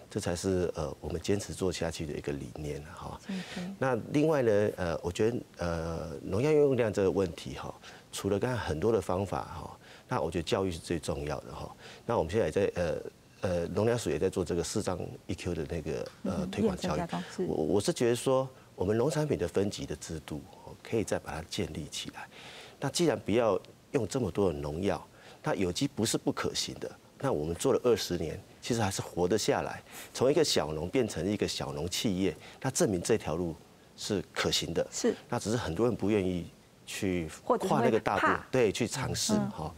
这才是我们坚持做下去的一个理念哈。那另外呢，我觉得农药用量这个问题哈，除了刚才很多的方法哈，那我觉得教育是最重要的哈。那我们现在也在农粮署也在做这个4张 EQ 的那个推广教育。我是觉得说，我们农产品的分级的制度可以再把它建立起来。那既然不要用这么多的农药，那有机不是不可行的。那我们做了20年，其实还是活得下来，从一个小农变成一个小农企业，那证明这条路是可行的。是，那只是很多人不愿意去跨那个大步，对，去尝试哈。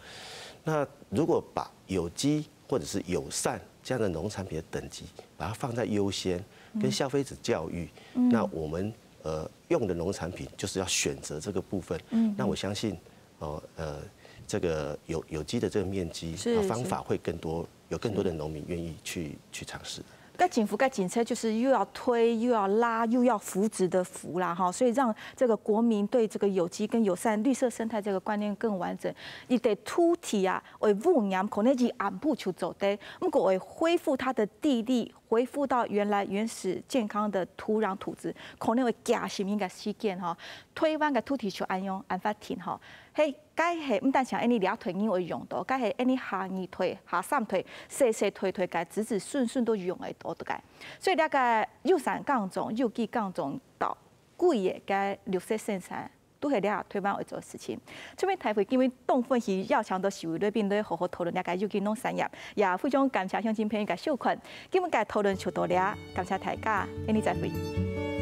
那如果把有机或者是友善这样的农产品的等级，把它放在优先，跟消费者教育，那我们用的农产品就是要选择这个部分。那我相信这个有机的这个面积方法会更多，有更多的农民愿意去尝试。该政府该警车就是又要推又要拉又要扶植的扶啦哈，所以让这个国民对这个有机跟友善绿色生态这个观念更完整。你得土地啊，为污染可能是按部就走的，不过为恢复它的地力，恢复到原来原始健康的土壤土质，可能会加什么个事件哈？推翻个土地就安用按法停哈。嘿，该系唔但像安尼俩推因为用到，该系安尼下二推、下三推、细细推，该子子顺顺都用会到的该。所以大概友善耕种、有机耕种到贵的该绿色生产，都系俩推翻会做事情。这边台会因为东分是要强到社会里边都好好讨论，大家有机农产业，也非常感谢乡亲朋友嘅收看。今日嘅讨论就到俩，感谢大家，下日再会。